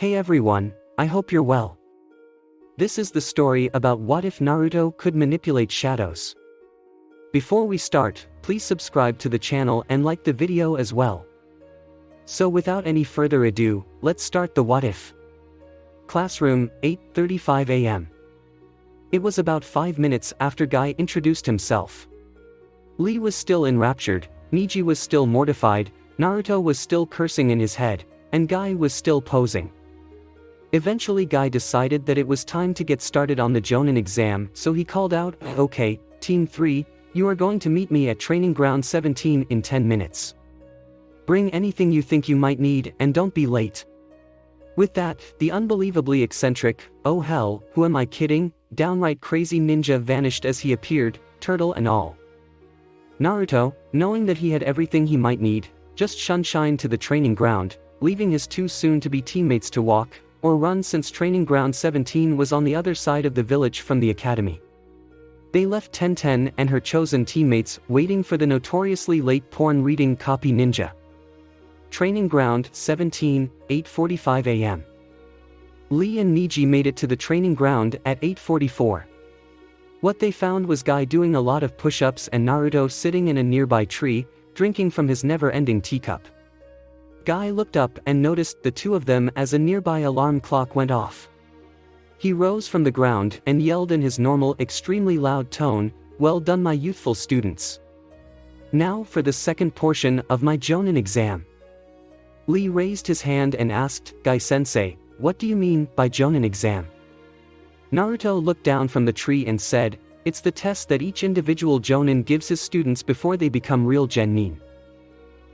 Hey everyone, I hope you're well. This is the story about what if Naruto could manipulate shadows. Before we start, please subscribe to the channel and like the video as well. So without any further ado, let's start the what if. Classroom, 8:35 a.m. It was about 5 minutes after Guy introduced himself. Lee was still enraptured, Niji was still mortified, Naruto was still cursing in his head, and Guy was still posing. Eventually Guy decided that it was time to get started on the Jonin exam, so he called out, "Okay, Team 3, you are going to meet me at Training Ground 17 in 10 minutes. Bring anything you think you might need and don't be late." With that, the unbelievably eccentric, oh hell, who am I kidding, downright crazy ninja vanished as he appeared, turtle and all. Naruto, knowing that he had everything he might need, just shined to the training ground, leaving his two soon-to-be teammates to walk or run since Training Ground 17 was on the other side of the village from the academy. They left Ten and her chosen teammates waiting for the notoriously late porn-reading copy ninja. Training Ground 17, 8:45 a.m. Lee and Niji made it to the training ground at 8:44. What they found was Guy doing a lot of push-ups and Naruto sitting in a nearby tree, drinking from his never-ending teacup. Guy looked up and noticed the two of them as a nearby alarm clock went off. He rose from the ground and yelled in his normal, extremely loud tone, "Well done my youthful students. Now for the second portion of my Jonin exam." Lee raised his hand and asked, "Guy-sensei, what do you mean by Jonin exam?" Naruto looked down from the tree and said, "It's the test that each individual Jonin gives his students before they become real genin.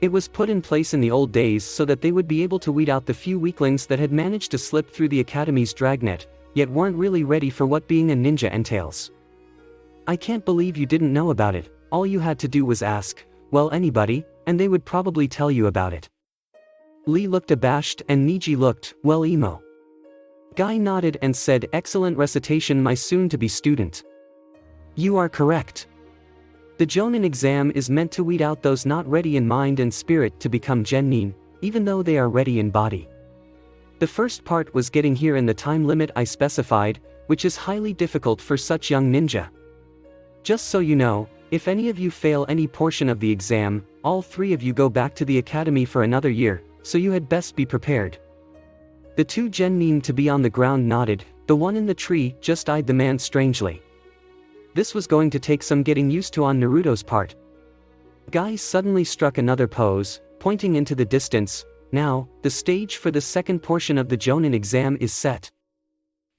It was put in place in the old days so that they would be able to weed out the few weaklings that had managed to slip through the academy's dragnet, yet weren't really ready for what being a ninja entails. I can't believe you didn't know about it. All you had to do was ask, well, anybody, and they would probably tell you about it." Lee looked abashed and Niji looked, well, emo. Guy nodded and said, "Excellent recitation, my soon-to-be student. You are correct. The Jonin exam is meant to weed out those not ready in mind and spirit to become genin, even though they are ready in body. The first part was getting here in the time limit I specified, which is highly difficult for such young ninja. Just so you know, if any of you fail any portion of the exam, all three of you go back to the academy for another year, so you had best be prepared." The two genin to be on the ground nodded, the one in the tree just eyed the man strangely. This was going to take some getting used to on Naruto's part. Guy suddenly struck another pose, pointing into the distance. "Now, the stage for the second portion of the Jonin exam is set.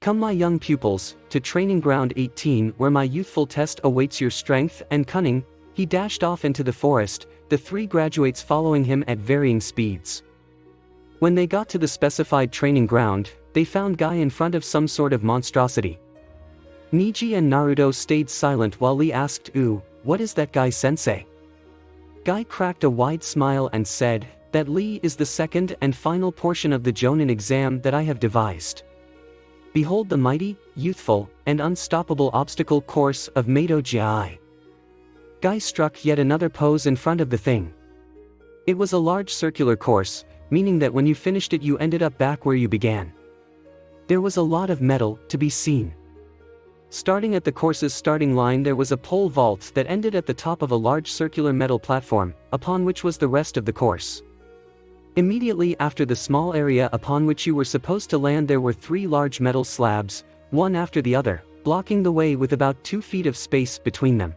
Come my young pupils, to Training Ground 18 where my youthful test awaits your strength and cunning." He dashed off into the forest, the three graduates following him at varying speeds. When they got to the specified training ground, they found Guy in front of some sort of monstrosity. Niji and Naruto stayed silent while Lee asked, "Ooh, what is that, Guy-sensei?" Guy cracked a wide smile and said, "That, Lee, is the second and final portion of the Jonin exam that I have devised. Behold the mighty, youthful, and unstoppable obstacle course of Mado Jai." Guy struck yet another pose in front of the thing. It was a large circular course, meaning that when you finished it you ended up back where you began. There was a lot of metal to be seen. Starting at the course's starting line there was a pole vault that ended at the top of a large circular metal platform, upon which was the rest of the course. Immediately after the small area upon which you were supposed to land there were three large metal slabs, one after the other, blocking the way with about 2 feet of space between them.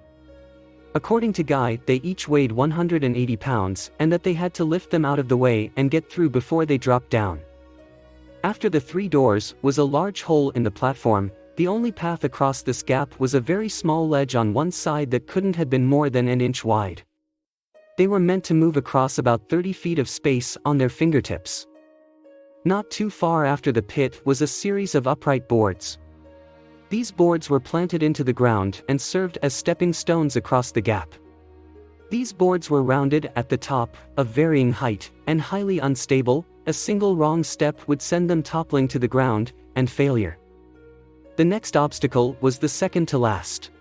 According to Guy, they each weighed 180 pounds, and that they had to lift them out of the way and get through before they dropped down. After the three doors was a large hole in the platform. The only path across this gap was a very small ledge on one side that couldn't have been more than an inch wide. They were meant to move across about 30 feet of space on their fingertips. Not too far after the pit was a series of upright boards. These boards were planted into the ground and served as stepping stones across the gap. These boards were rounded at the top, of varying height, and highly unstable. A single wrong step would send them toppling to the ground, and failure. The next obstacle was the second to last.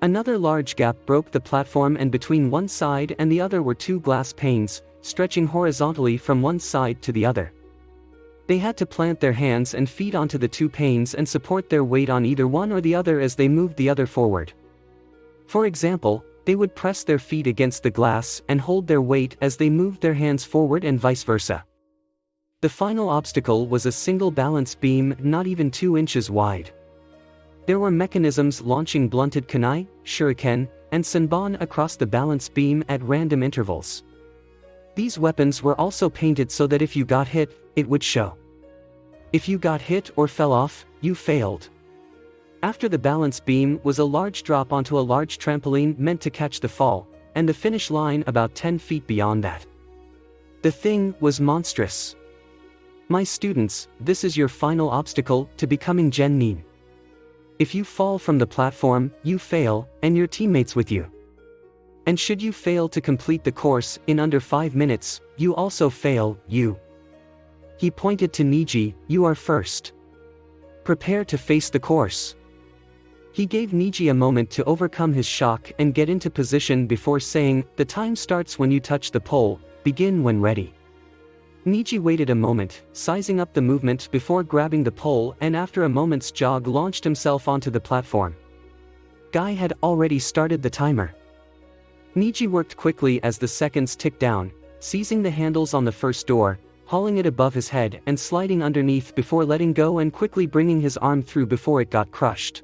Another large gap broke the platform, and between one side and the other were two glass panes, stretching horizontally from one side to the other. They had to plant their hands and feet onto the two panes and support their weight on either one or the other as they moved the other forward. For example, they would press their feet against the glass and hold their weight as they moved their hands forward and vice versa. The final obstacle was a single balance beam not even 2 inches wide. There were mechanisms launching blunted kunai, shuriken, and senbon across the balance beam at random intervals. These weapons were also painted so that if you got hit, it would show. If you got hit or fell off, you failed. After the balance beam was a large drop onto a large trampoline meant to catch the fall, and the finish line about 10 feet beyond that. The thing was monstrous. My students, this is your final obstacle to becoming genin. If you fall from the platform, you fail, and your teammates with you. And should you fail to complete the course in under 5 minutes, you also fail, you. He pointed to Niji, you are first. Prepare to face the course. He gave Niji a moment to overcome his shock and get into position before saying, the time starts when you touch the pole, begin when ready. Niji waited a moment, sizing up the movement before grabbing the pole, and after a moment's jog launched himself onto the platform. Guy had already started the timer. Niji worked quickly as the seconds ticked down, seizing the handles on the first door, hauling it above his head and sliding underneath before letting go and quickly bringing his arm through before it got crushed.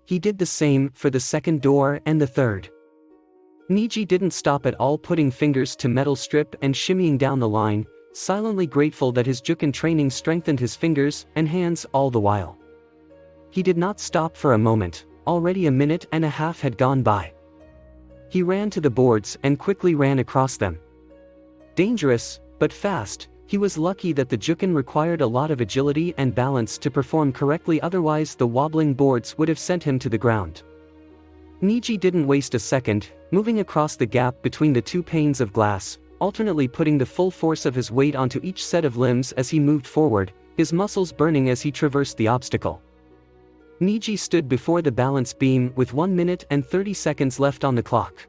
He did the same for the second door and the third. Niji didn't stop at all, putting fingers to metal strip and shimmying down the line, silently grateful that his juken training strengthened his fingers and hands all the while. He did not stop for a moment, already a minute and a half had gone by. He ran to the boards and quickly ran across them. Dangerous, but fast, he was lucky that the juken required a lot of agility and balance to perform correctly, otherwise the wobbling boards would have sent him to the ground. Niji didn't waste a second, moving across the gap between the two panes of glass, alternately putting the full force of his weight onto each set of limbs as he moved forward, his muscles burning as he traversed the obstacle. Niji stood before the balance beam with 1 minute and 30 seconds left on the clock.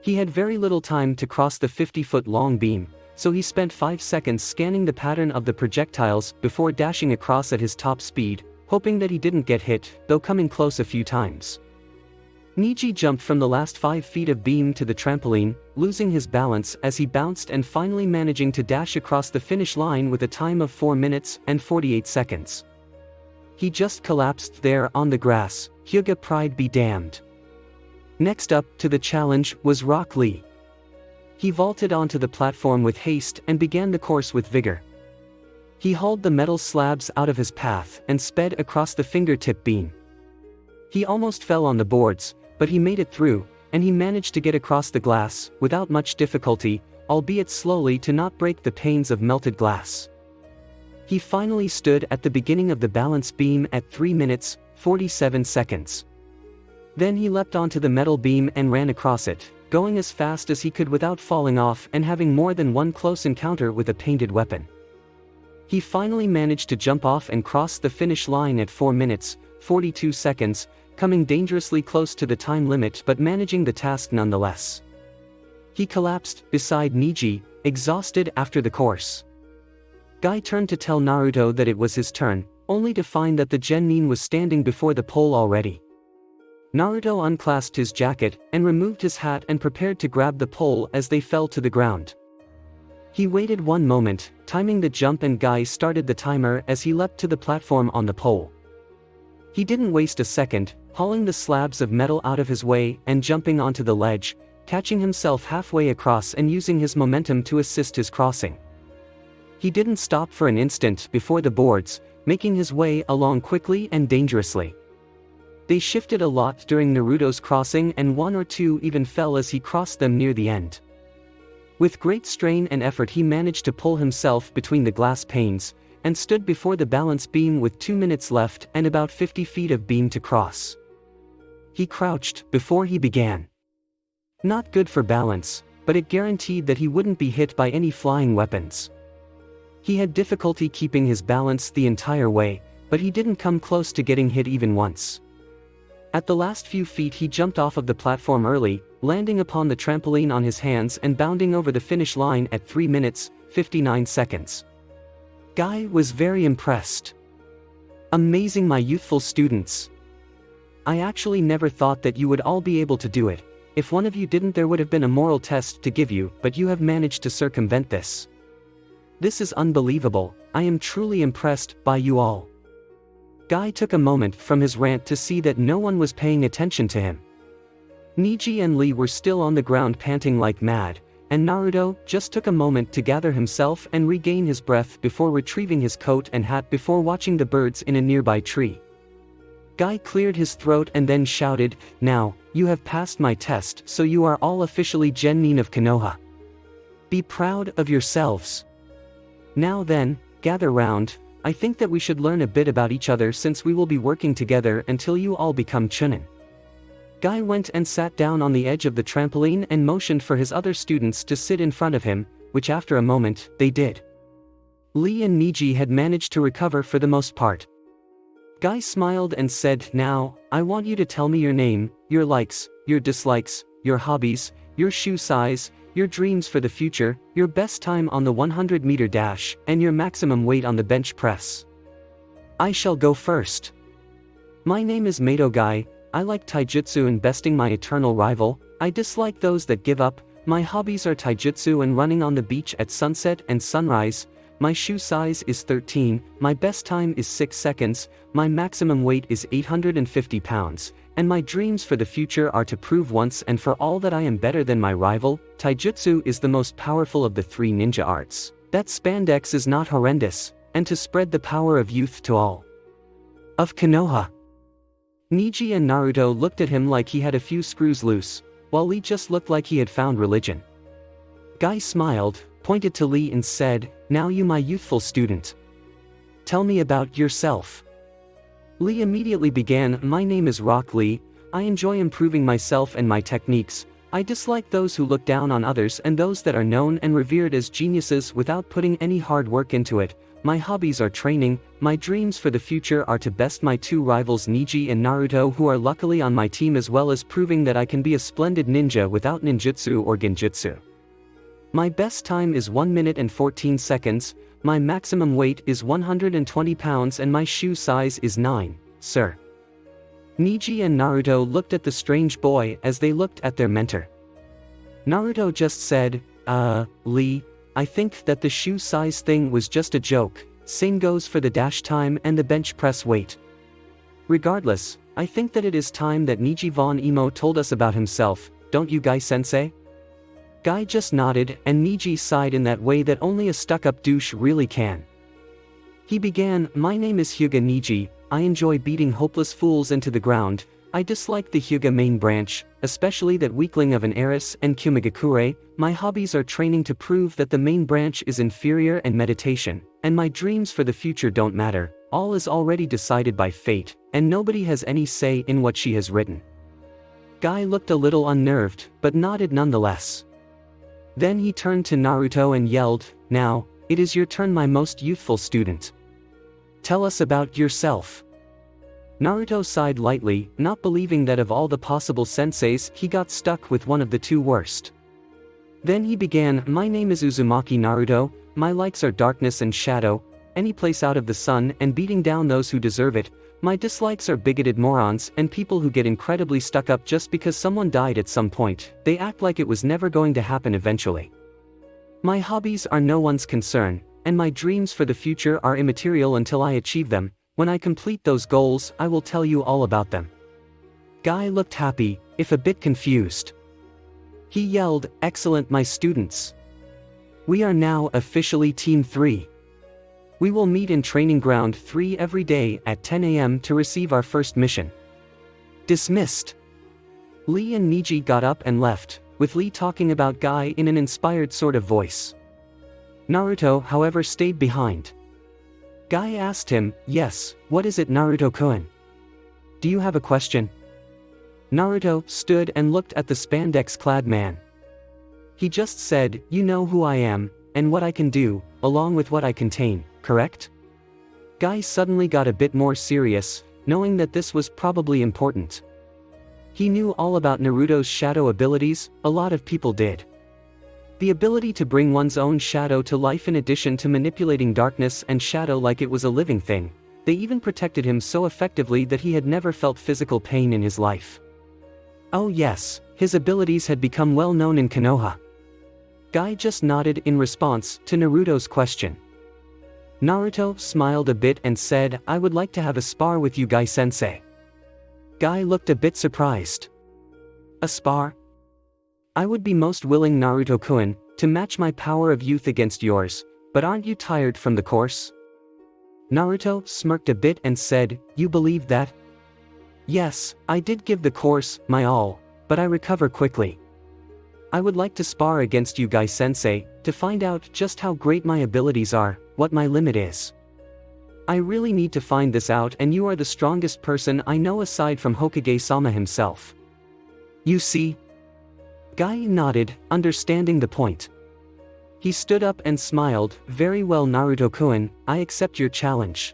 He had very little time to cross the 50-foot-long beam, so he spent 5 seconds scanning the pattern of the projectiles before dashing across at his top speed, hoping that he didn't get hit, though coming close a few times. Niji jumped from the last 5 feet of beam to the trampoline, losing his balance as he bounced and finally managing to dash across the finish line with a time of 4 minutes and 48 seconds. He just collapsed there on the grass, Hyuga pride be damned. Next up to the challenge was Rock Lee. He vaulted onto the platform with haste and began the course with vigor. He hauled the metal slabs out of his path and sped across the fingertip beam. He almost fell on the boards, but he made it through, and he managed to get across the glass, without much difficulty, albeit slowly to not break the panes of melted glass. He finally stood at the beginning of the balance beam at 3 minutes, 47 seconds. Then he leapt onto the metal beam and ran across it, going as fast as he could without falling off and having more than one close encounter with a painted weapon. He finally managed to jump off and cross the finish line at 4 minutes, 42 seconds, coming dangerously close to the time limit but managing the task nonetheless. He collapsed beside Niji, exhausted after the course. Guy turned to tell Naruto that it was his turn, only to find that the genin was standing before the pole already. Naruto unclasped his jacket and removed his hat and prepared to grab the pole as they fell to the ground. He waited 1 moment, timing the jump, and Guy started the timer as he leapt to the platform on the pole. He didn't waste a second, hauling the slabs of metal out of his way and jumping onto the ledge, catching himself halfway across and using his momentum to assist his crossing. He didn't stop for an instant before the boards, making his way along quickly and dangerously. They shifted a lot during Naruto's crossing, and 1 or 2 even fell as he crossed them near the end. With great strain and effort he managed to pull himself between the glass panes, and stood before the balance beam with 2 minutes left and about 50 feet of beam to cross. He crouched before he began. Not good for balance, but it guaranteed that he wouldn't be hit by any flying weapons. He had difficulty keeping his balance the entire way, but he didn't come close to getting hit even once. At the last few feet he jumped off of the platform early, landing upon the trampoline on his hands and bounding over the finish line at 3 minutes, 59 seconds. Guy was very impressed. Amazing, my youthful students. I actually never thought that you would all be able to do it. If one of you didn't, there would have been a moral test to give you, but you have managed to circumvent this. This is unbelievable. I am truly impressed by you all. Guy took a moment from his rant to see that no one was paying attention to him. Niji and Lee were still on the ground panting like mad, and Naruto just took a moment to gather himself and regain his breath before retrieving his coat and hat before watching the birds in a nearby tree. Guy cleared his throat and then shouted, "Now, you have passed my test, so you are all officially Genin of Konoha. Be proud of yourselves. Now then, gather round. I think that we should learn a bit about each other since we will be working together until you all become Chunin." Guy went and sat down on the edge of the trampoline and motioned for his other students to sit in front of him, which after a moment, they did. Lee and Niji had managed to recover for the most part. Guy smiled and said, "Now, I want you to tell me your name, your likes, your dislikes, your hobbies, your shoe size, your dreams for the future, your best time on the 100-meter dash, and your maximum weight on the bench press." I shall go first. My name is Mato Guy. I like taijutsu and besting my eternal rival. I dislike those that give up. My hobbies are taijutsu and running on the beach at sunset and sunrise. My shoe size is 13, my best time is 6 seconds, my maximum weight is 850 pounds, and my dreams for the future are to prove once and for all that I am better than my rival. Taijutsu is the most powerful of the 3 ninja arts. That spandex is not horrendous, and to spread the power of youth to all of Konoha. Niji and Naruto looked at him like he had a few screws loose, while Lee just looked like he had found religion. Guy smiled, pointed to Lee and said, "Now you, my youthful student. Tell me about yourself." Lee immediately began, "My name is Rock Lee. I enjoy improving myself and my techniques. I dislike those who look down on others and those that are known and revered as geniuses without putting any hard work into it. My hobbies are training. My dreams for the future are to best my 2 rivals Niji and Naruto, who are luckily on my team, as well as proving that I can be a splendid ninja without ninjutsu or genjutsu. My best time is 1 minute and 14 seconds, my maximum weight is 120 pounds and my shoe size is 9, sir." Niji and Naruto looked at the strange boy as they looked at their mentor. Naruto just said, Lee, I think that the shoe size thing was just a joke. Same goes for the dash time and the bench press weight. Regardless, I think that it is time that Niji von Emo told us about himself, don't you, Guy-sensei?" Guy just nodded, and Niji sighed in that way that only a stuck-up douche really can. He began, "My name is Hyuga Niji. I enjoy beating hopeless fools into the ground. I dislike the Hyuga main branch, especially that weakling of an Eris and Kumigakure. My hobbies are training to prove that the main branch is inferior and meditation, and my dreams for the future don't matter. All is already decided by fate, and nobody has any say in what she has written." Guy looked a little unnerved, but nodded nonetheless. Then he turned to Naruto and yelled, "Now, it is your turn, my most youthful student. Tell us about yourself." Naruto sighed lightly, not believing that of all the possible senseis he got stuck with one of the 2 worst. Then he began, "My name is Uzumaki Naruto. My likes are darkness and shadow, any place out of the sun and beating down those who deserve it. My dislikes are bigoted morons and people who get incredibly stuck up just because someone died at some point. They act like it was never going to happen eventually. My hobbies are no one's concern, and my dreams for the future are immaterial until I achieve them. When I complete those goals, I will tell you all about them." Guy looked happy, if a bit confused. He yelled, "Excellent, my students. We are now officially Team 3. We will meet in Training Ground 3 every day at 10 a.m. to receive our first mission. Dismissed." Lee and Niji got up and left, with Lee talking about Guy in an inspired sort of voice. Naruto, however, stayed behind. Guy asked him, "Yes, what is it, Naruto-kun? Do you have a question?" Naruto stood and looked at the spandex-clad man. He just said, "You know who I am, and what I can do, along with what I contain, correct?" Guy suddenly got a bit more serious, knowing that this was probably important. He knew all about Naruto's shadow abilities, a lot of people did. The ability to bring one's own shadow to life in addition to manipulating darkness and shadow like it was a living thing. They even protected him so effectively that he had never felt physical pain in his life. Oh yes, his abilities had become well known in Konoha. Guy just nodded in response to Naruto's question. Naruto smiled a bit and said, "I would like to have a spar with you, Guy-sensei." Guy looked a bit surprised. A spar? I would be most willing, Naruto-kun, to match my power of youth against yours, but aren't you tired from the course? Naruto smirked a bit and said, "You believe that?" Yes, I did give the course my all, but I recover quickly. I would like to spar against you, Guy-sensei, to find out just how great my abilities are, what my limit is. I really need to find this out, and you are the strongest person I know aside from Hokage-sama himself. You see? Guy nodded, understanding the point. He stood up and smiled. "Very well, Naruto-kun, I accept your challenge.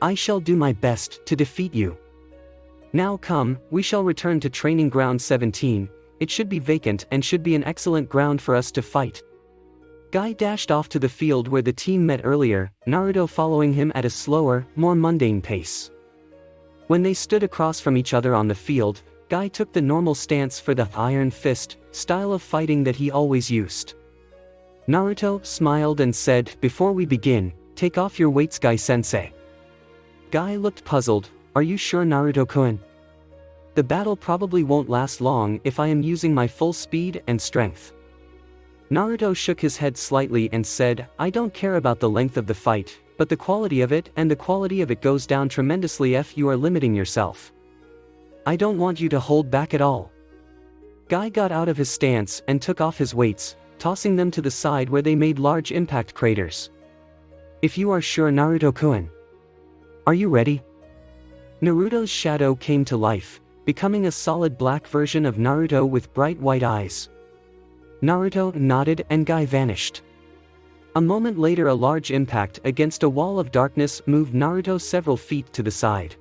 I shall do my best to defeat you. Now come, we shall return to training ground 17, it should be vacant and should be an excellent ground for us to fight." Guy dashed off to the field where the team met earlier, Naruto following him at a slower, more mundane pace. When they stood across from each other on the field, Guy took the normal stance for the iron fist style of fighting that he always used. Naruto smiled and said, "Before we begin, take off your weights, Guy-sensei." Guy looked puzzled. "Are you sure, Naruto-kun? The battle probably won't last long if I am using my full speed and strength." Naruto shook his head slightly and said, "I don't care about the length of the fight, but the quality of it, and the quality of it goes down tremendously if you are limiting yourself. I don't want you to hold back at all." Guy got out of his stance and took off his weights, tossing them to the side where they made large impact craters. "If you are sure, Naruto-kun. Are you ready?" Naruto's shadow came to life, becoming a solid black version of Naruto with bright white eyes. Naruto nodded and Guy vanished. A moment later, a large impact against a wall of darkness moved Naruto several feet to the side.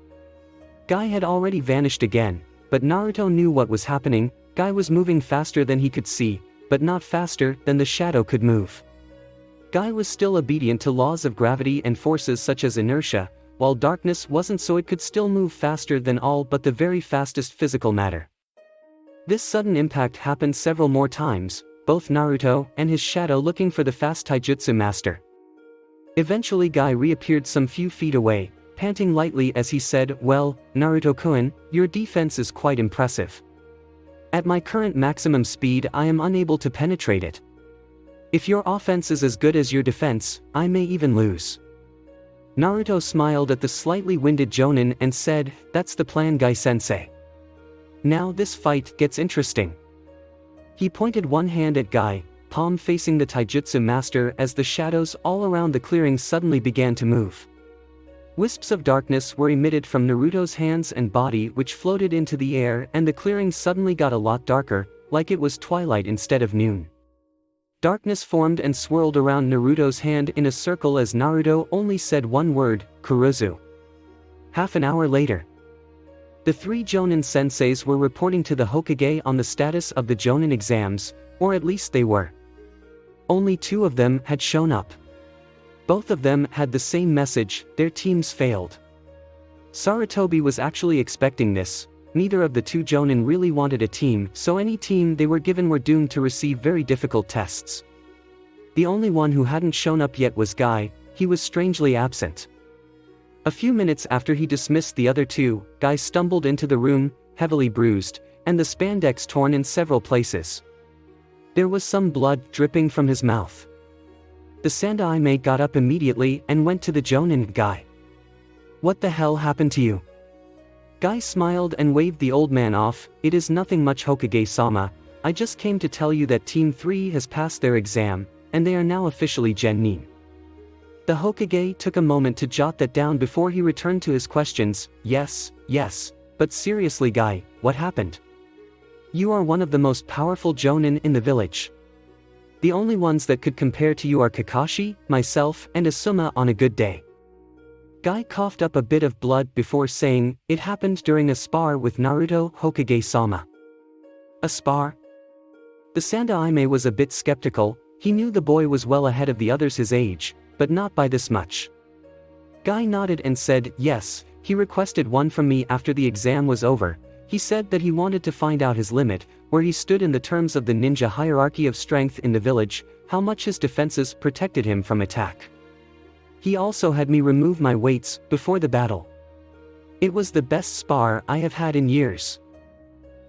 Guy had already vanished again, but Naruto knew what was happening. Guy was moving faster than he could see, but not faster than the shadow could move. Guy was still obedient to laws of gravity and forces such as inertia, while darkness wasn't, so it could still move faster than all but the very fastest physical matter. This sudden impact happened several more times, both Naruto and his shadow looking for the fast taijutsu master. Eventually Guy reappeared some few feet away, panting lightly as he said, "Well, Naruto-kun, your defense is quite impressive. At my current maximum speed I am unable to penetrate it. If your offense is as good as your defense, I may even lose." Naruto smiled at the slightly winded Jonin and said, "That's the plan, Guy-sensei. Now this fight gets interesting." He pointed one hand at Guy, palm facing the taijutsu master, as the shadows all around the clearing suddenly began to move. Wisps of darkness were emitted from Naruto's hands and body, which floated into the air, and the clearing suddenly got a lot darker, like it was twilight instead of noon. Darkness formed and swirled around Naruto's hand in a circle as Naruto only said one word, "Kuruzu." Half an hour later, the three Jonin senseis were reporting to the Hokage on the status of the Jonin exams, or at least they were. Only two of them had shown up. Both of them had the same message: their teams failed. Sarutobi was actually expecting this. Neither of the two Jonin really wanted a team, so any team they were given were doomed to receive very difficult tests. The only one who hadn't shown up yet was Guy. He was strangely absent. A few minutes after he dismissed the other two, Guy stumbled into the room, heavily bruised, and the spandex torn in several places. There was some blood dripping from his mouth. The Sandai got up immediately and went to the Jonin. "Guy, what the hell happened to you?" Guy smiled and waved the old man off. "It is nothing much, Hokage-sama. I just came to tell you that Team 3 has passed their exam, and they are now officially Genin." The Hokage took a moment to jot that down before he returned to his questions. Yes, but seriously Guy, what happened? You are one of the most powerful Jonin in the village. The only ones that could compare to you are Kakashi, myself, and Asuma on a good day. Guy coughed up a bit of blood before saying, "It happened during a spar with Naruto, Hokage-sama." A spar? The Sandaime was a bit skeptical. He knew the boy was well ahead of the others his age, but not by this much. Guy nodded and said, yes, he requested one from me after the exam was over. He said that he wanted to find out his limit, where he stood in the terms of the ninja hierarchy of strength in the village, how much his defenses protected him from attack. He also had me remove my weights before the battle. It was the best spar I have had in years.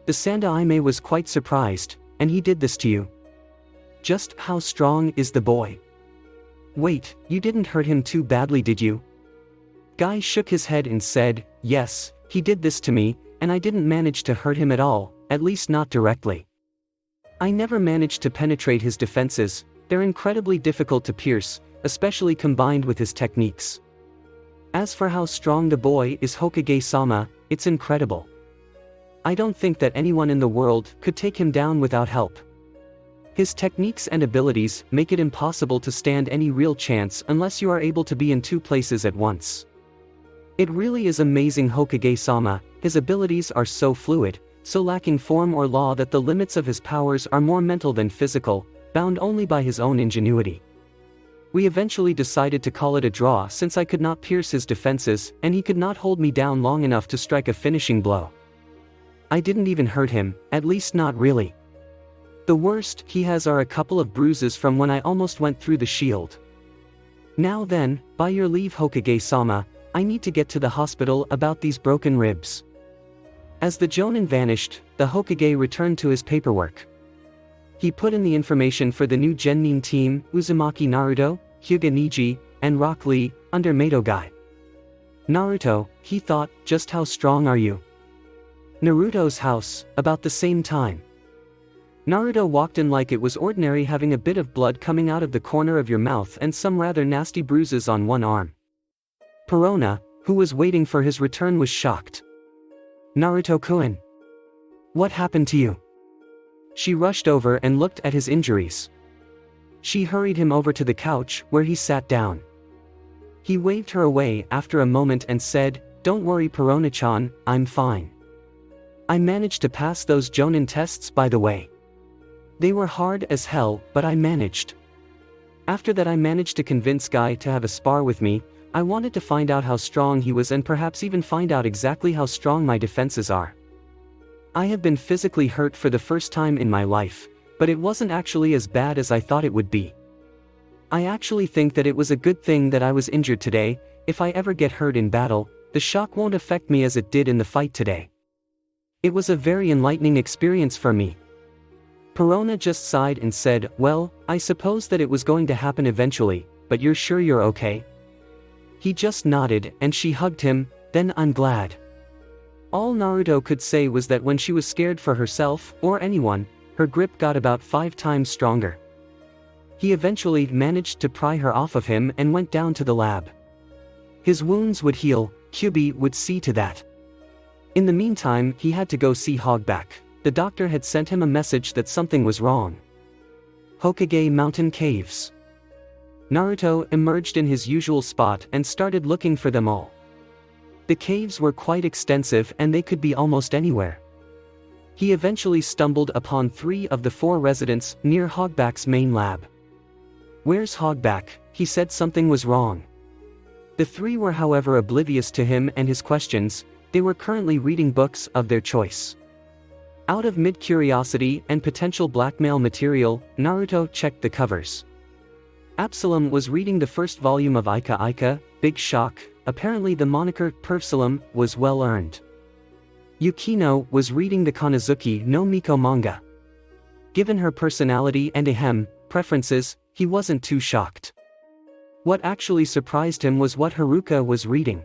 The Sandaime was quite surprised, and he did this to you. Just how strong is the boy? Wait, you didn't hurt him too badly, did you? Guy shook his head and said, yes, he did this to me, and I didn't manage to hurt him at all, at least not directly. I never managed to penetrate his defenses. They're incredibly difficult to pierce, especially combined with his techniques. As for how strong the boy is, Hokage-sama, it's incredible. I don't think that anyone in the world could take him down without help. His techniques and abilities make it impossible to stand any real chance unless you are able to be in two places at once. It really is amazing, Hokage-sama. His abilities are so fluid, so lacking form or law that the limits of his powers are more mental than physical, bound only by his own ingenuity. We eventually decided to call it a draw since I could not pierce his defenses and he could not hold me down long enough to strike a finishing blow. I didn't even hurt him, at least not really. The worst he has are a couple of bruises from when I almost went through the shield. Now then, by your leave, Hokage-sama, I need to get to the hospital about these broken ribs. As the Jonin vanished, the Hokage returned to his paperwork. He put in the information for the new Genin team, Uzumaki Naruto, Hyuga Niji, and Rock Lee, under Mato Guy. Naruto, he thought, just how strong are you? Naruto's house, about the same time. Naruto walked in like it was ordinary, having a bit of blood coming out of the corner of your mouth and some rather nasty bruises on one arm. Perona, who was waiting for his return, was shocked. Naruto-kun. What happened to you? She rushed over and looked at his injuries. She hurried him over to the couch, where he sat down. He waved her away after a moment and said, don't worry, Perona-chan, I'm fine. I managed to pass those Jonin tests, by the way. They were hard as hell, but I managed. After that I managed to convince Guy to have a spar with me. I wanted to find out how strong he was and perhaps even find out exactly how strong my defenses are. I have been physically hurt for the first time in my life, but it wasn't actually as bad as I thought it would be. I actually think that it was a good thing that I was injured today. If I ever get hurt in battle, the shock won't affect me as it did in the fight today. It was a very enlightening experience for me. Perona just sighed and said, well, I suppose that it was going to happen eventually, but you're sure you're okay? He just nodded and she hugged him. Then I'm glad. All Naruto could say was that when she was scared for herself, or anyone, her grip got about 5 times stronger. He eventually managed to pry her off of him and went down to the lab. His wounds would heal, Kyubi would see to that. In the meantime, he had to go see Hogback. The doctor had sent him a message that something was wrong. Hokage Mountain Caves. Naruto emerged in his usual spot and started looking for them all. The caves were quite extensive and they could be almost anywhere. He eventually stumbled upon 3 of the 4 residents near Hogback's main lab. Where's Hogback? He said something was wrong. The 3 were however oblivious to him and his questions. They were currently reading books of their choice. Out of mid-curiosity and potential blackmail material, Naruto checked the covers. Absalom was reading the first volume of Ika Ika, Big Shock. Apparently the moniker Perfsalom was well earned. Yukino was reading the Kanazuki no Miko manga. Given her personality and preferences, he wasn't too shocked. What actually surprised him was what Haruka was reading.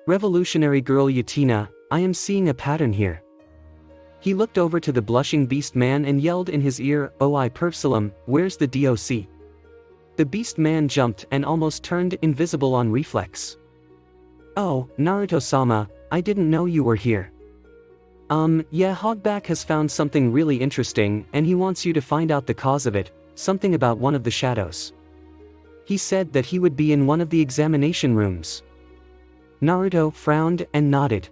Revolutionary Girl Yatina, I am seeing a pattern here. He looked over to the blushing beast man and yelled in his ear, oh I Perfsalom, where's the DOC? The beast man jumped and almost turned invisible on reflex. Oh, Naruto-sama, I didn't know you were here. Yeah, Hogback has found something really interesting and he wants you to find out the cause of it, something about one of the shadows. He said that he would be in one of the examination rooms. Naruto frowned and nodded.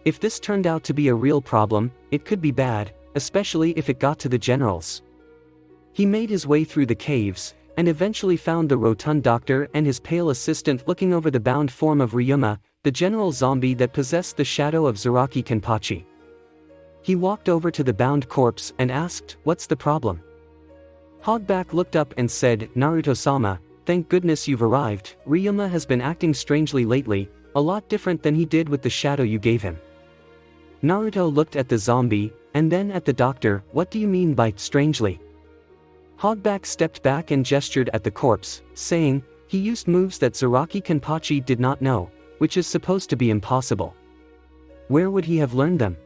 If this turned out to be a real problem, it could be bad. especially if it got to the generals. He made his way through the caves, and eventually found the rotund doctor and his pale assistant looking over the bound form of Ryuma, the general zombie that possessed the shadow of Zaraki Kenpachi. He walked over to the bound corpse and asked, "What's the problem?" Hogback looked up and said, "Naruto-sama, thank goodness you've arrived. Ryuma has been acting strangely lately, a lot different than he did with the shadow you gave him." Naruto looked at the zombie, and then at the doctor. "What do you mean by strangely?" Hogback stepped back and gestured at the corpse, saying, "He used moves that Zaraki Kenpachi did not know, which is supposed to be impossible. Where would he have learned them?"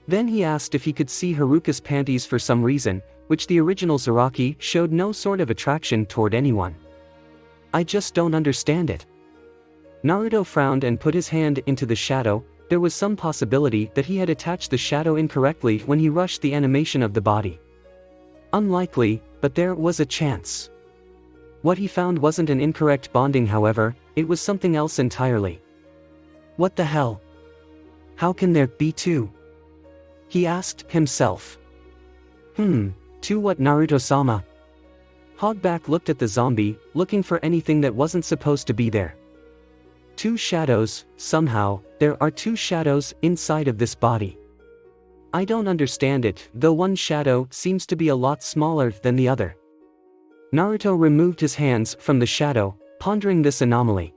Then he asked if he could see Haruka's panties for some reason, which the original Zaraki showed no sort of attraction toward anyone. "I just don't understand it." Naruto frowned and put his hand into the shadow. There was some possibility that he had attached the shadow incorrectly when he rushed the animation of the body. Unlikely, but there was a chance. What he found wasn't an incorrect bonding, however, it was something else entirely. "What the hell? How can there be two?" he asked himself. Two what, Naruto-sama?" Hogback looked at the zombie, looking for anything that wasn't supposed to be there. "Two shadows, somehow, there are two shadows inside of this body. I don't understand it, though one shadow seems to be a lot smaller than the other." Naruto removed his hands from the shadow, pondering this anomaly.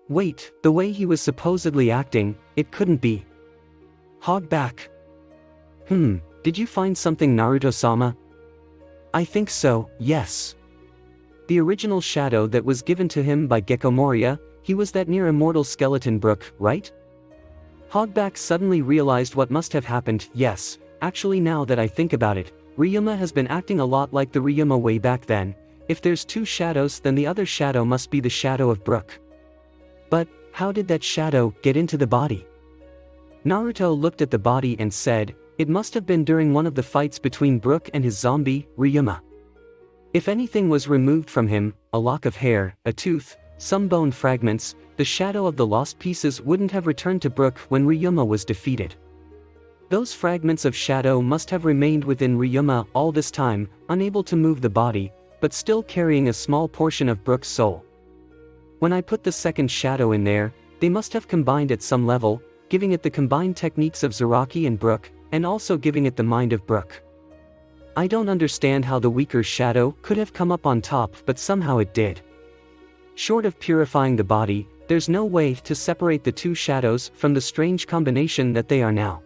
Wait, the way he was supposedly acting, it couldn't be. Hogback. Did you find something, Naruto-sama? "I think so, yes. The original shadow that was given to him by Gecko Moria, he was that near immortal skeleton Brook, right?" Hogback suddenly realized what must have happened. "Yes, actually now that I think about it, Ryuma has been acting a lot like the Ryuma way back then. If there's two shadows, then the other shadow must be the shadow of Brook. But, how did that shadow get into the body?" Naruto looked at the body and said, "It must have been during one of the fights between Brook and his zombie, Ryuma. If anything was removed from him, a lock of hair, a tooth, some bone fragments, the shadow of the lost pieces wouldn't have returned to Brook when Ryuma was defeated. Those fragments of shadow must have remained within Ryuma all this time, unable to move the body, but still carrying a small portion of Brook's soul. When I put the second shadow in there, they must have combined at some level, giving it the combined techniques of Zaraki and Brook, and also giving it the mind of Brook. I don't understand how the weaker shadow could have come up on top, but somehow it did. Short of purifying the body, there's no way to separate the two shadows from the strange combination that they are now."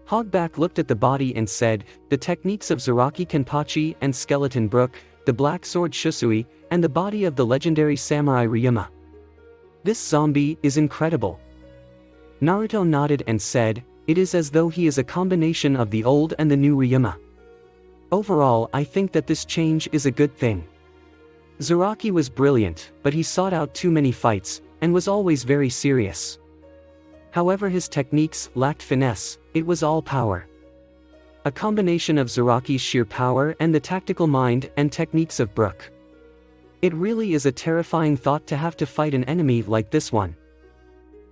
Hogback looked at the body and said, "The techniques of Zaraki Kenpachi and Skeleton Brook, the Black Sword Shusui, and the body of the legendary samurai Ryuma. This zombie is incredible." Naruto nodded and said, "It is as though he is a combination of the old and the new Ryuma. Overall, I think that this change is a good thing. Zaraki was brilliant, but he sought out too many fights, and was always very serious. However, his techniques lacked finesse, it was all power. A combination of Zaraki's sheer power and the tactical mind and techniques of Brook. It really is a terrifying thought to have to fight an enemy like this one."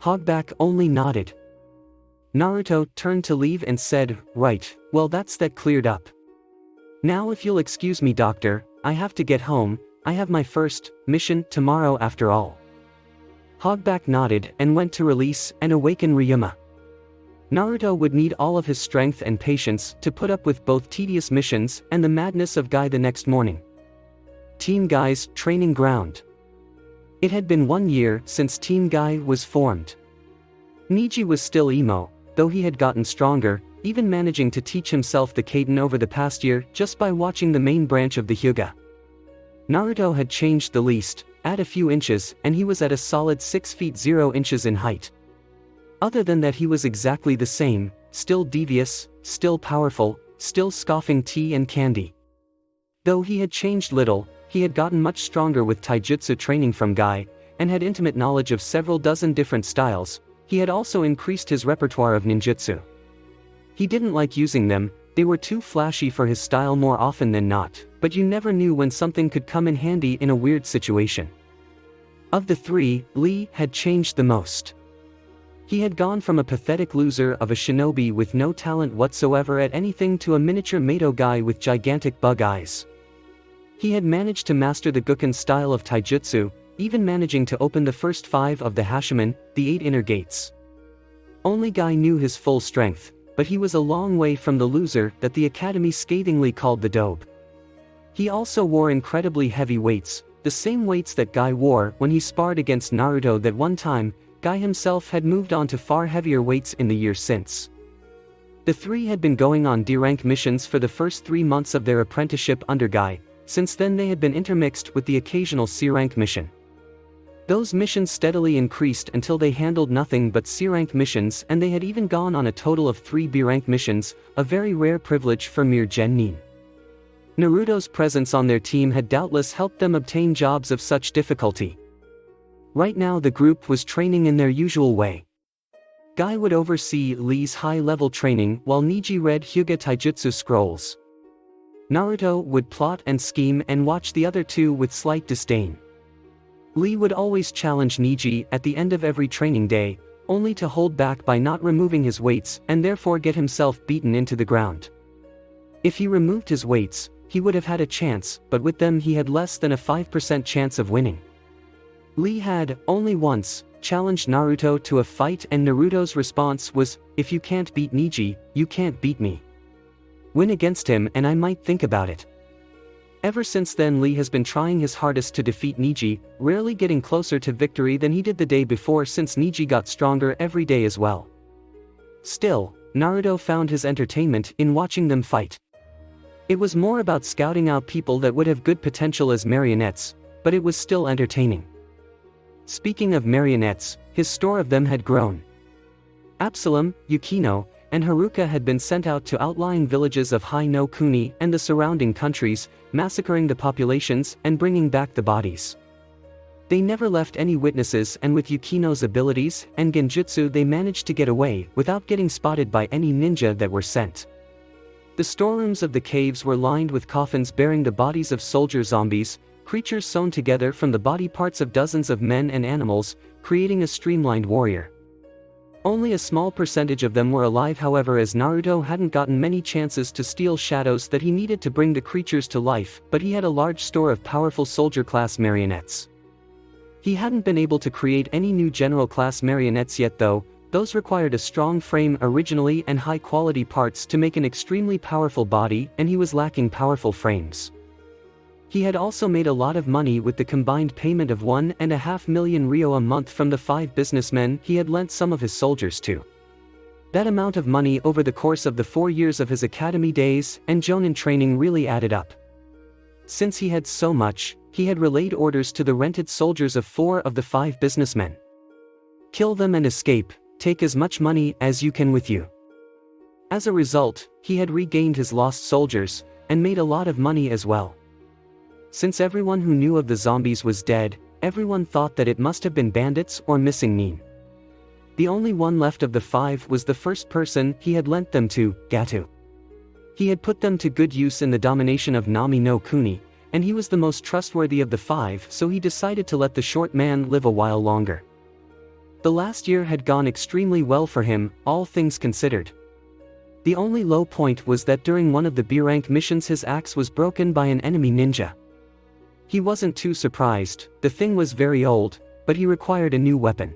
Hogback only nodded. Naruto turned to leave and said, "Right, well that's that cleared up. Now if you'll excuse me, doctor, I have to get home. I have my first mission tomorrow after all." Hogback nodded and went to release and awaken Ryuma. Naruto would need all of his strength and patience to put up with both tedious missions and the madness of Guy the next morning. Team Guy's training ground. It had been 1 year since Team Guy was formed. Niji was still emo, though he had gotten stronger, even managing to teach himself the Kaden over the past year just by watching the main branch of the Hyuga. Naruto had changed the least, add a few inches, and he was at a solid 6 feet 0 inches in height. Other than that, he was exactly the same, still devious, still powerful, still scoffing tea and candy. Though he had changed little, he had gotten much stronger with taijutsu training from Guy, and had intimate knowledge of several dozen different styles. He had also increased his repertoire of ninjutsu. He didn't like using them, they were too flashy for his style more often than not, but you never knew when something could come in handy in a weird situation. Of the three, Lee had changed the most. He had gone from a pathetic loser of a shinobi with no talent whatsoever at anything to a miniature Mato guy with gigantic bug eyes. He had managed to master the Gukken style of taijutsu, even managing to open the first 5 of the Hashimen, the 8 inner gates. Only Guy knew his full strength, but he was a long way from the loser that the academy scathingly called the dope. He also wore incredibly heavy weights, the same weights that Guy wore when he sparred against Naruto. That one time, Guy himself had moved on to far heavier weights in the years since. The three had been going on D-rank missions for the first 3 months of their apprenticeship under Guy. Since then they had been intermixed with the occasional C-rank mission. Those missions steadily increased until they handled nothing but C-rank missions, and they had even gone on a total of 3 B-rank missions, a very rare privilege for mere genin. Naruto's presence on their team had doubtless helped them obtain jobs of such difficulty. Right now the group was training in their usual way. Guy would oversee Lee's high-level training while Niji read Hyuga Taijutsu scrolls. Naruto would plot and scheme and watch the other two with slight disdain. Lee would always challenge Niji at the end of every training day, only to hold back by not removing his weights and therefore get himself beaten into the ground. If he removed his weights, he would have had a chance, but with them he had less than a 5% chance of winning. Lee had, only once, challenged Naruto to a fight, and Naruto's response was, "If you can't beat Niji, you can't beat me. Win against him and I might think about it." Ever since then Lee has been trying his hardest to defeat Niji, rarely getting closer to victory than he did the day before, since Niji got stronger every day as well. Still, Naruto found his entertainment in watching them fight. It was more about scouting out people that would have good potential as marionettes, but it was still entertaining. Speaking of marionettes, his store of them had grown. Absalom, Yukino, and Haruka had been sent out to outlying villages of Hai no Kuni and the surrounding countries, massacring the populations and bringing back the bodies. They never left any witnesses, and with Yukino's abilities and genjutsu they managed to get away without getting spotted by any ninja that were sent. The storerooms of the caves were lined with coffins bearing the bodies of soldier zombies, creatures sewn together from the body parts of dozens of men and animals, creating a streamlined warrior. Only a small percentage of them were alive, however, as Naruto hadn't gotten many chances to steal shadows that he needed to bring the creatures to life, but he had a large store of powerful soldier-class marionettes. He hadn't been able to create any new general-class marionettes yet though. Those required a strong frame originally and high-quality parts to make an extremely powerful body, and he was lacking powerful frames. He had also made a lot of money with the combined payment of 1.5 million Ryo a month from the 5 businessmen he had lent some of his soldiers to. That amount of money over the course of the 4 years of his academy days and jonin training really added up. Since he had so much, he had relayed orders to the rented soldiers of 4 of the 5 businessmen. Kill them and escape, take as much money as you can with you. As a result, he had regained his lost soldiers, and made a lot of money as well. Since everyone who knew of the zombies was dead, everyone thought that it must have been bandits or missing Nin. The only one left of the 5 was the first person he had lent them to, Gatu. He had put them to good use in the domination of Nami no Kuni, and he was the most trustworthy of the 5, so he decided to let the short man live a while longer. The last year had gone extremely well for him, all things considered. The only low point was that during one of the B-rank missions his axe was broken by an enemy ninja. He wasn't too surprised, the thing was very old, but he required a new weapon.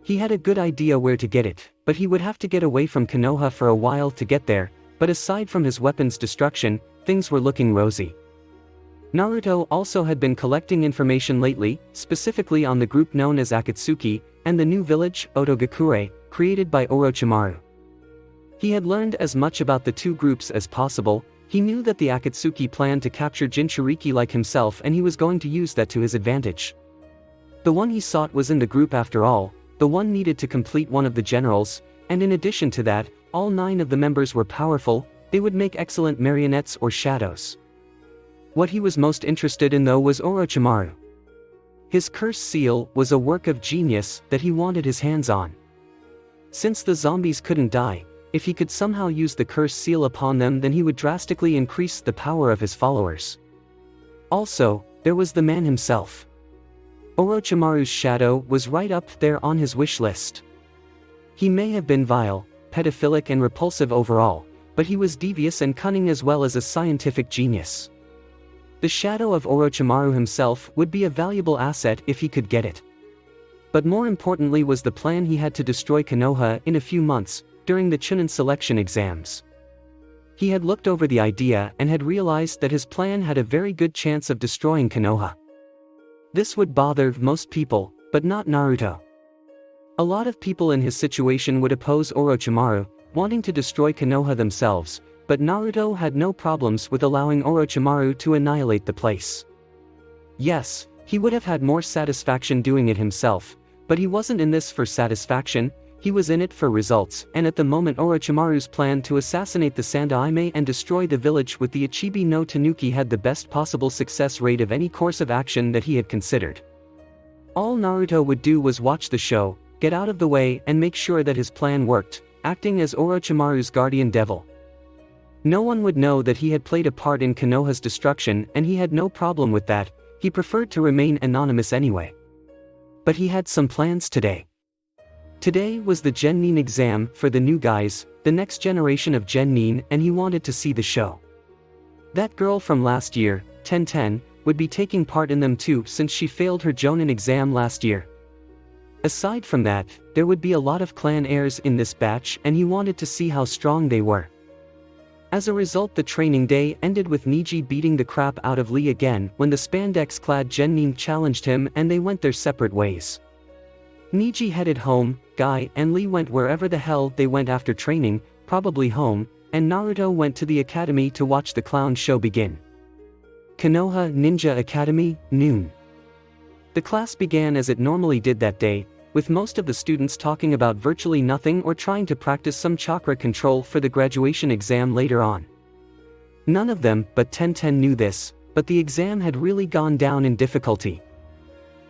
He had a good idea where to get it, but he would have to get away from Konoha for a while to get there, but aside from his weapon's destruction, things were looking rosy. Naruto also had been collecting information lately, specifically on the group known as Akatsuki, and the new village, Otogakure, created by Orochimaru. He had learned as much about the two groups as possible. He knew that the Akatsuki planned to capture Jinchuriki like himself, and he was going to use that to his advantage. The one he sought was in the group after all, the one needed to complete one of the generals, and in addition to that, all 9 of the members were powerful. They would make excellent marionettes or shadows. What he was most interested in though was Orochimaru. His curse seal was a work of genius that he wanted his hands on. Since the zombies couldn't die, if he could somehow use the curse seal upon them, then he would drastically increase the power of his followers. Also, there was the man himself. Orochimaru's shadow was right up there on his wish list. He may have been vile, pedophilic and repulsive overall, but he was devious and cunning as well as a scientific genius. The shadow of Orochimaru himself would be a valuable asset if he could get it. But more importantly was the plan he had to destroy Konoha in a few months, during the Chunin selection exams. He had looked over the idea and had realized that his plan had a very good chance of destroying Konoha. This would bother most people, but not Naruto. A lot of people in his situation would oppose Orochimaru, wanting to destroy Konoha themselves, but Naruto had no problems with allowing Orochimaru to annihilate the place. Yes, he would have had more satisfaction doing it himself, but he wasn't in this for satisfaction, he was in it for results, and at the moment Orochimaru's plan to assassinate the Sandaime and destroy the village with the Ichibi no Tanuki had the best possible success rate of any course of action that he had considered. All Naruto would do was watch the show, get out of the way and make sure that his plan worked, acting as Orochimaru's guardian devil. No one would know that he had played a part in Konoha's destruction and he had no problem with that, he preferred to remain anonymous anyway. But he had some plans today. Today was the Genin exam for the new guys, the next generation of Genin, and he wanted to see the show. That girl from last year, 1010, would be taking part in them too since she failed her Jonin exam last year. Aside from that, there would be a lot of clan heirs in this batch and he wanted to see how strong they were. As a result, the training day ended with Niji beating the crap out of Lee again when the spandex-clad Genin challenged him and they went their separate ways. Niji headed home, Guy and Lee went wherever the hell they went after training, probably home, and Naruto went to the academy to watch the clown show begin. Konoha Ninja Academy, noon. The class began as it normally did that day, with most of the students talking about virtually nothing or trying to practice some chakra control for the graduation exam later on. None of them but 1010 knew this, but the exam had really gone down in difficulty.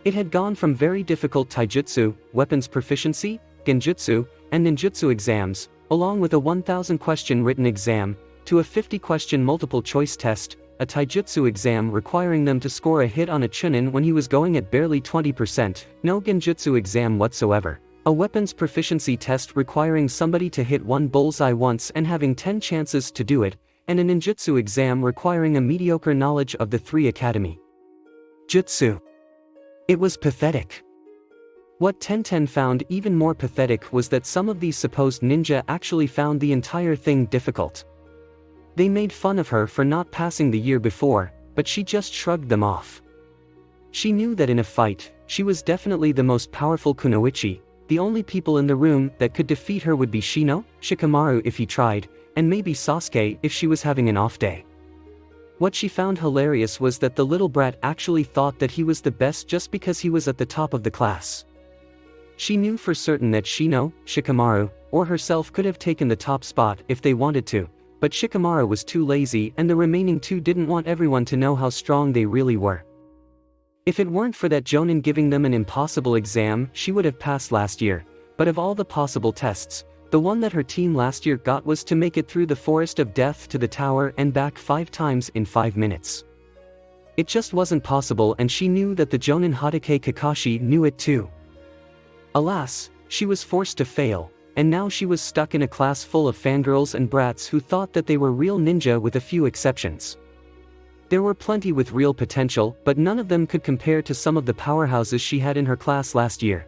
It had gone from very difficult taijutsu, weapons proficiency, genjutsu, and ninjutsu exams, along with a 1,000-question written exam, to a 50-question multiple-choice test, a taijutsu exam requiring them to score a hit on a chunin when he was going at barely 20%, no genjutsu exam whatsoever, a weapons proficiency test requiring somebody to hit one bullseye once and having 10 chances to do it, and a ninjutsu exam requiring a mediocre knowledge of the three academy jutsu. It was pathetic. What 1010 found even more pathetic was that some of these supposed ninja actually found the entire thing difficult. They made fun of her for not passing the year before, but she just shrugged them off. She knew that in a fight, she was definitely the most powerful kunoichi, the only people in the room that could defeat her would be Shino, Shikamaru if he tried, and maybe Sasuke if she was having an off day. What she found hilarious was that the little brat actually thought that he was the best just because he was at the top of the class. She knew for certain that Shino, Shikamaru, or herself could have taken the top spot if they wanted to, but Shikamaru was too lazy and the remaining two didn't want everyone to know how strong they really were. If it weren't for that Jonin giving them an impossible exam, she would have passed last year, but of all the possible tests, the one that her team last year got was to make it through the forest of death to the tower and back 5 times in 5 minutes. It just wasn't possible and she knew that the Jonin Hatake Kakashi knew it too. Alas, she was forced to fail, and now she was stuck in a class full of fangirls and brats who thought that they were real ninja with a few exceptions. There were plenty with real potential, but none of them could compare to some of the powerhouses she had in her class last year.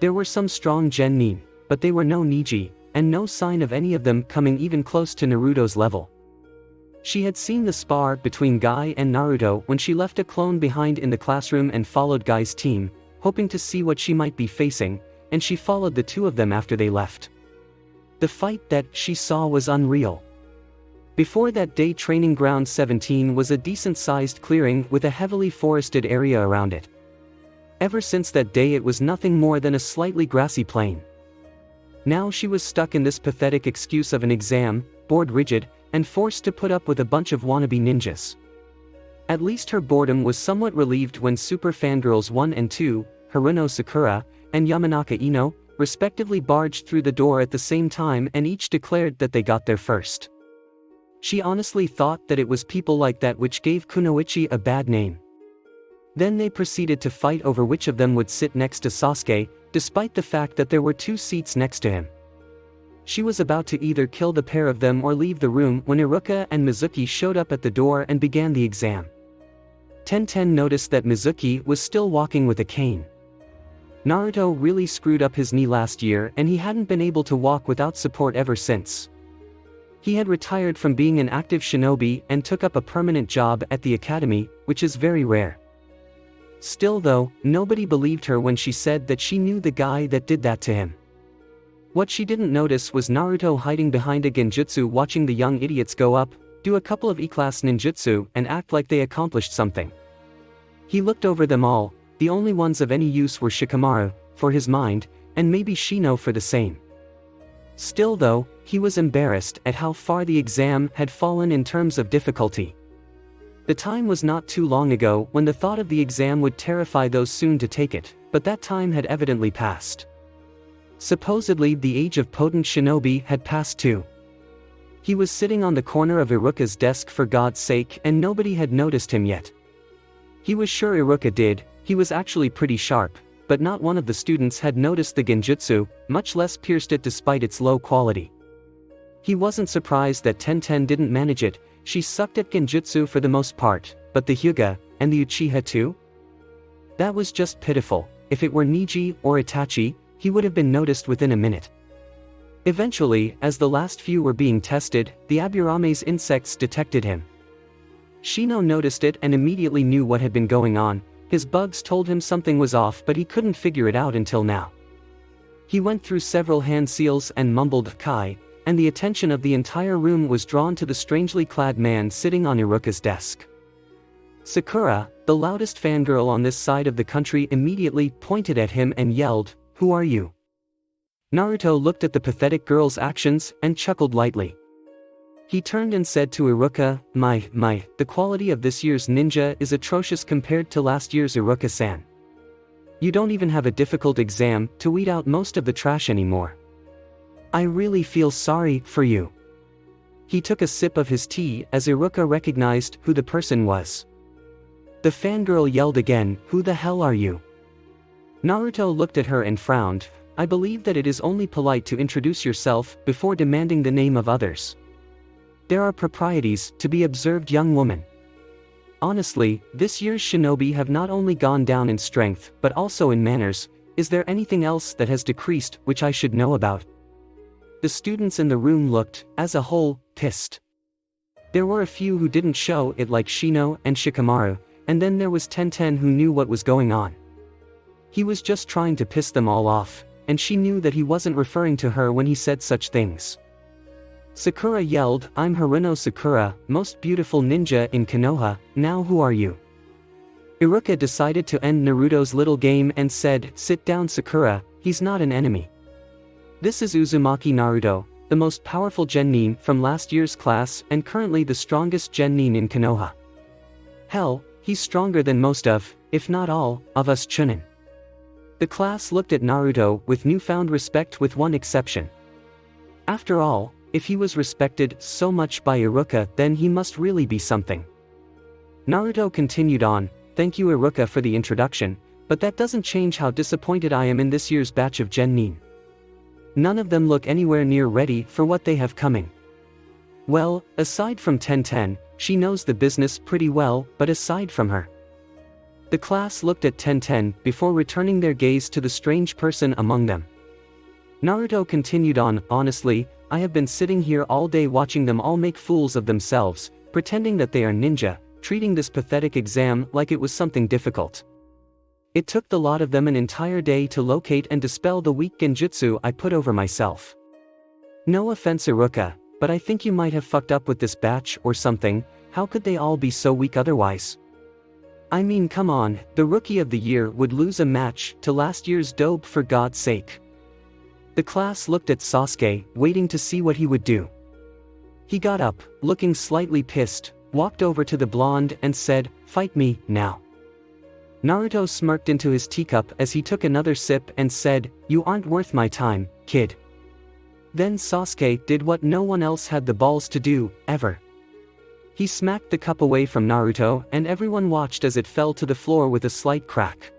There were some strong genin, but they were no Niji, and no sign of any of them coming even close to Naruto's level. She had seen the spar between Guy and Naruto when she left a clone behind in the classroom and followed Guy's team, hoping to see what she might be facing, and she followed the two of them after they left. The fight that she saw was unreal. Before that day, Training Ground 17 was a decent-sized clearing with a heavily forested area around it. Ever since that day it was nothing more than a slightly grassy plain. Now she was stuck in this pathetic excuse of an exam, bored rigid, and forced to put up with a bunch of wannabe ninjas. At least her boredom was somewhat relieved when Super Fangirls 1 and 2, Haruno Sakura, and Yamanaka Ino, respectively barged through the door at the same time and each declared that they got there first. She honestly thought that it was people like that which gave kunoichi a bad name. Then they proceeded to fight over which of them would sit next to Sasuke, despite the fact that there were 2 seats next to him. She was about to either kill the pair of them or leave the room when Iruka and Mizuki showed up at the door and began the exam. Tenten noticed that Mizuki was still walking with a cane. Naruto really screwed up his knee last year and he hadn't been able to walk without support ever since. He had retired from being an active shinobi and took up a permanent job at the academy, which is very rare. Still though, nobody believed her when she said that she knew the guy that did that to him. What she didn't notice was Naruto hiding behind a genjutsu watching the young idiots go up, do a couple of E-class ninjutsu and act like they accomplished something. He looked over them all, the only ones of any use were Shikamaru, for his mind, and maybe Shino for the same. Still though, he was embarrassed at how far the exam had fallen in terms of difficulty. The time was not too long ago when the thought of the exam would terrify those soon to take it, but that time had evidently passed. Supposedly the age of potent shinobi had passed too. He was sitting on the corner of Iruka's desk for God's sake and nobody had noticed him yet. He was sure Iruka did, he was actually pretty sharp, but not one of the students had noticed the genjutsu, much less pierced it despite its low quality. He wasn't surprised that Tenten didn't manage it, she sucked at genjutsu for the most part, but the Hyuga, and the Uchiha too? That was just pitiful. If it were Niji or Itachi, he would have been noticed within a minute. Eventually, as the last few were being tested, the Aburame's insects detected him. Shino noticed it and immediately knew what had been going on. His bugs told him something was off but he couldn't figure it out until now. He went through several hand seals and mumbled "Kai," and the attention of the entire room was drawn to the strangely clad man sitting on Iruka's desk. Sakura, the loudest fangirl on this side of the country, immediately pointed at him and yelled, "Who are you?" Naruto looked at the pathetic girl's actions and chuckled lightly. He turned and said to Iruka, the quality of this year's ninja is atrocious compared to last year's, Iruka-san. You don't even have a difficult exam to weed out most of the trash anymore. I really feel sorry for you." He took a sip of his tea as Iruka recognized who the person was. The fangirl yelled again, "Who the hell are you?" Naruto looked at her and frowned. "I believe that it is only polite to introduce yourself before demanding the name of others. There are proprieties to be observed, young woman. Honestly, this year's shinobi have not only gone down in strength but also in manners. Is there anything else that has decreased which I should know about?" The students in the room looked, as a whole, pissed. There were a few who didn't show it like Shino and Shikamaru, and then there was Tenten who knew what was going on. He was just trying to piss them all off, and she knew that he wasn't referring to her when he said such things. Sakura yelled, "I'm Haruno Sakura, most beautiful ninja in Konoha, now who are you?" Iruka decided to end Naruto's little game and said, "Sit down, Sakura, he's not an enemy. This is Uzumaki Naruto, the most powerful genin from last year's class and currently the strongest genin in Konoha. Hell, he's stronger than most of, if not all, of us Chunin." The class looked at Naruto with newfound respect with one exception. After all, if he was respected so much by Iruka, then he must really be something. Naruto continued on, "Thank you Iruka for the introduction, but that doesn't change how disappointed I am in this year's batch of genin. None of them look anywhere near ready for what they have coming. Well, aside from Tenten, she knows the business pretty well, but aside from her." The class looked at Tenten before returning their gaze to the strange person among them. Naruto continued on, "Honestly, I have been sitting here all day watching them all make fools of themselves, pretending that they are ninja, treating this pathetic exam like it was something difficult. It took the lot of them an entire day to locate and dispel the weak genjutsu I put over myself. No offense Iruka, but I think you might have fucked up with this batch or something. How could they all be so weak otherwise? I mean, come on, the rookie of the year would lose a match to last year's dope for God's sake." The class looked at Sasuke, waiting to see what he would do. He got up, looking slightly pissed, walked over to the blonde and said, "Fight me, now." Naruto smirked into his teacup as he took another sip and said, "You aren't worth my time, kid." Then Sasuke did what no one else had the balls to do, ever. He smacked the cup away from Naruto and everyone watched as it fell to the floor with a slight crack.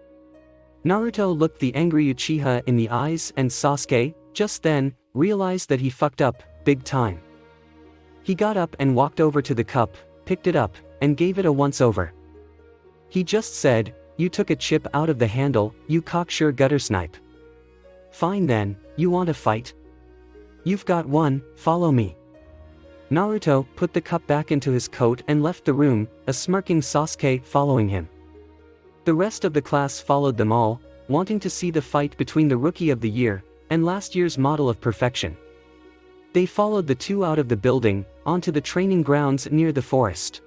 Naruto looked the angry Uchiha in the eyes and Sasuke, just then, realized that he fucked up, big time. He got up and walked over to the cup, picked it up, and gave it a once-over. He just said, "You took a chip out of the handle, you cocksure gutter snipe. Fine then, you want a fight? You've got one, follow me." Naruto put the cup back into his coat and left the room, a smirking Sasuke following him. The rest of the class followed them all, wanting to see the fight between the Rookie of the Year and last year's model of perfection. They followed the two out of the building, onto the training grounds near the forest.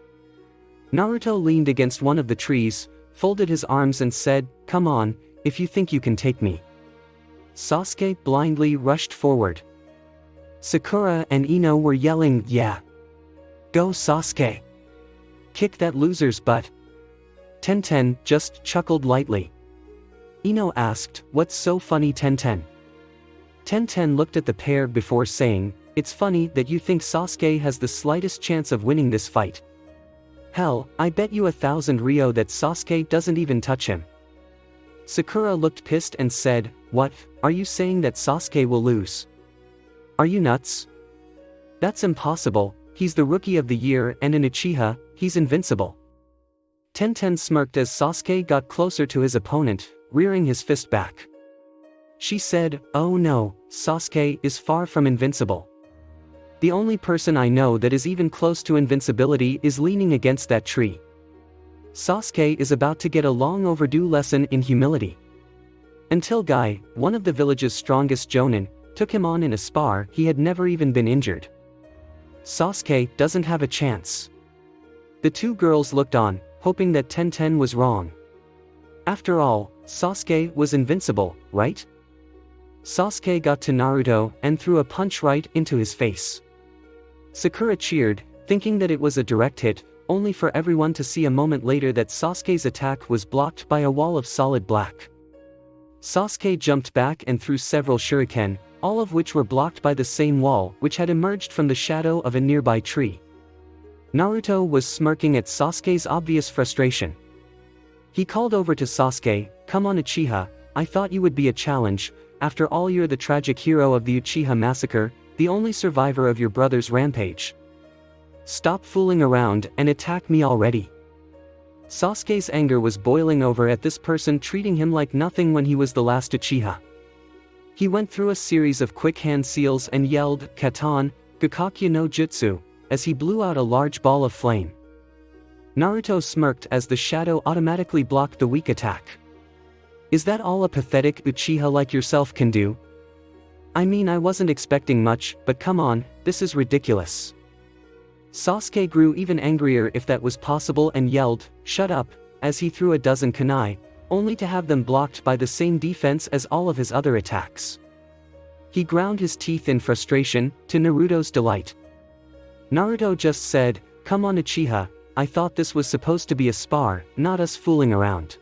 Naruto leaned against one of the trees, folded his arms and said, "Come on, if you think you can take me." Sasuke blindly rushed forward. Sakura and Ino were yelling, "Yeah! Go Sasuke! Kick that loser's butt!" Tenten just chuckled lightly. Ino asked, "What's so funny, Tenten?" Tenten looked at the pair before saying, "It's funny that you think Sasuke has the slightest chance of winning this fight. Hell, I bet you 1,000 Ryo that Sasuke doesn't even touch him." Sakura looked pissed and said, "What, are you saying that Sasuke will lose? Are you nuts? That's impossible, he's the Rookie of the Year and an Uchiha, he's invincible." Tenten smirked as Sasuke got closer to his opponent, rearing his fist back. She said, "Oh no, Sasuke is far from invincible. The only person I know that is even close to invincibility is leaning against that tree. Sasuke is about to get a long overdue lesson in humility. Until Guy, one of the village's strongest jonin, took him on in a spar, he had never even been injured. Sasuke doesn't have a chance." The two girls looked on, hoping that Tenten was wrong. After all, Sasuke was invincible, right? Sasuke got to Naruto and threw a punch right into his face. Sakura cheered, thinking that it was a direct hit, only for everyone to see a moment later that Sasuke's attack was blocked by a wall of solid black. Sasuke jumped back and threw several shuriken, all of which were blocked by the same wall which had emerged from the shadow of a nearby tree. Naruto was smirking at Sasuke's obvious frustration. He called over to Sasuke, "Come on Uchiha, I thought you would be a challenge, after all you're the tragic hero of the Uchiha massacre, the only survivor of your brother's rampage. Stop fooling around and attack me already." Sasuke's anger was boiling over at this person treating him like nothing when he was the last Uchiha. He went through a series of quick hand seals and yelled, "Katan, Gakakyu no Jutsu," as he blew out a large ball of flame. Naruto smirked as the shadow automatically blocked the weak attack. "Is that all a pathetic Uchiha like yourself can do? I mean, I wasn't expecting much, but come on, this is ridiculous." Sasuke grew even angrier if that was possible and yelled, "Shut up," as he threw a dozen kunai, only to have them blocked by the same defense as all of his other attacks. He ground his teeth in frustration, to Naruto's delight. Naruto just said, "Come on Uchiha, I thought this was supposed to be a spar, not us fooling around.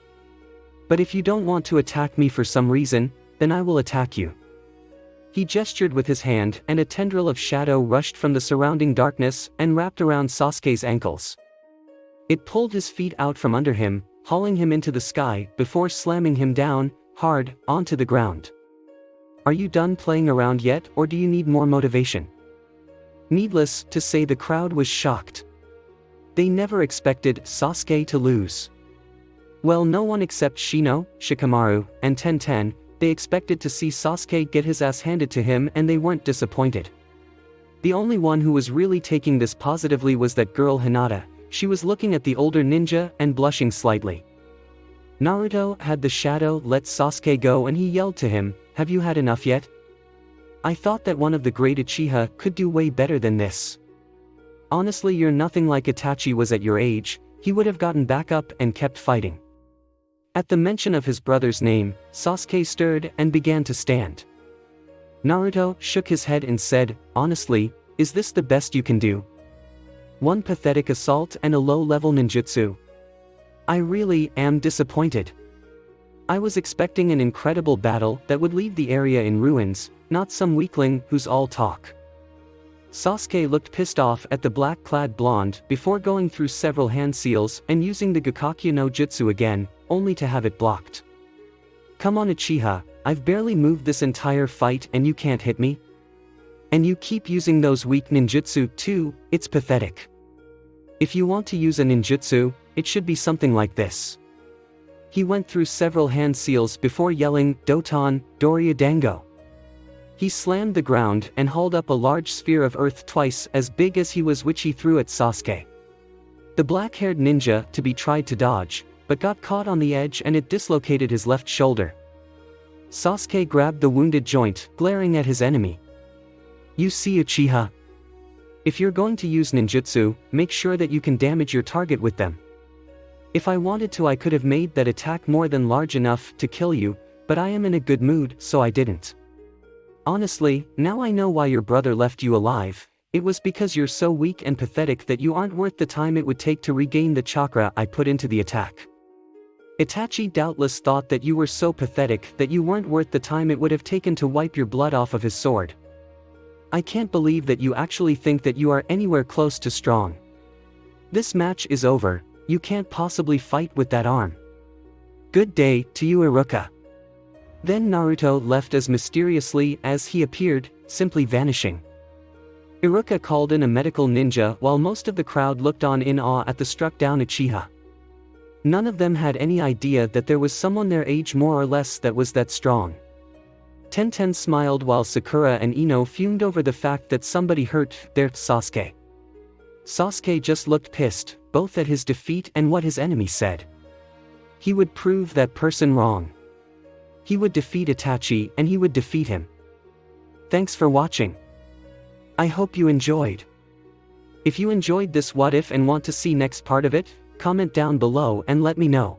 But if you don't want to attack me for some reason, then I will attack you." He gestured with his hand and a tendril of shadow rushed from the surrounding darkness and wrapped around Sasuke's ankles. It pulled his feet out from under him, hauling him into the sky before slamming him down, hard, onto the ground. "Are you done playing around yet, or do you need more motivation?" Needless to say, the crowd was shocked. They never expected Sasuke to lose. Well, no one except Shino, Shikamaru, and Tenten, they expected to see Sasuke get his ass handed to him and they weren't disappointed. The only one who was really taking this positively was that girl Hinata. She was looking at the older ninja and blushing slightly. Naruto had the shadow let Sasuke go and he yelled to him, "Have you had enough yet? I thought that one of the great Uchiha could do way better than this. Honestly, you're nothing like Itachi was at your age, he would have gotten back up and kept fighting." At the mention of his brother's name, Sasuke stirred and began to stand. Naruto shook his head and said, "Honestly, is this the best you can do? One pathetic assault and a low-level ninjutsu. I really am disappointed. I was expecting an incredible battle that would leave the area in ruins, not some weakling who's all talk." Sasuke looked pissed off at the black-clad blonde before going through several hand seals and using the Gakakyu no Jutsu again, only to have it blocked. Come on Uchiha, I've barely moved this entire fight and you can't hit me? And you keep using those weak ninjutsu too, it's pathetic. If you want to use a ninjutsu, it should be something like this. He went through several hand seals before yelling, Doton, Doria Dango. He slammed the ground and hauled up a large sphere of earth twice as big as he was, which he threw at Sasuke. The black-haired ninja to be tried to dodge, but got caught on the edge and it dislocated his left shoulder. Sasuke grabbed the wounded joint, glaring at his enemy. You see Uchiha? If you're going to use ninjutsu, make sure that you can damage your target with them. If I wanted to, I could have made that attack more than large enough to kill you, but I am in a good mood, so I didn't. Honestly, now I know why your brother left you alive. It was because you're so weak and pathetic that you aren't worth the time it would take to regain the chakra I put into the attack. Itachi doubtless thought that you were so pathetic that you weren't worth the time it would have taken to wipe your blood off of his sword. I can't believe that you actually think that you are anywhere close to strong. This match is over, you can't possibly fight with that arm. Good day to you Iruka. Then Naruto left as mysteriously as he appeared, simply vanishing. Iruka called in a medical ninja while most of the crowd looked on in awe at the struck-down Uchiha. None of them had any idea that there was someone their age more or less that was that strong. Tenten smiled while Sakura and Ino fumed over the fact that somebody hurt their Sasuke. Sasuke just looked pissed, both at his defeat and what his enemy said. He would prove that person wrong. He would defeat Itachi and he would defeat him. Thanks for watching. I hope you enjoyed. If you enjoyed this what if and want to see next part of it, comment down below and let me know.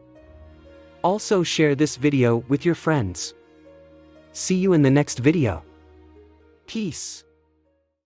Also share this video with your friends. See you in the next video. Peace.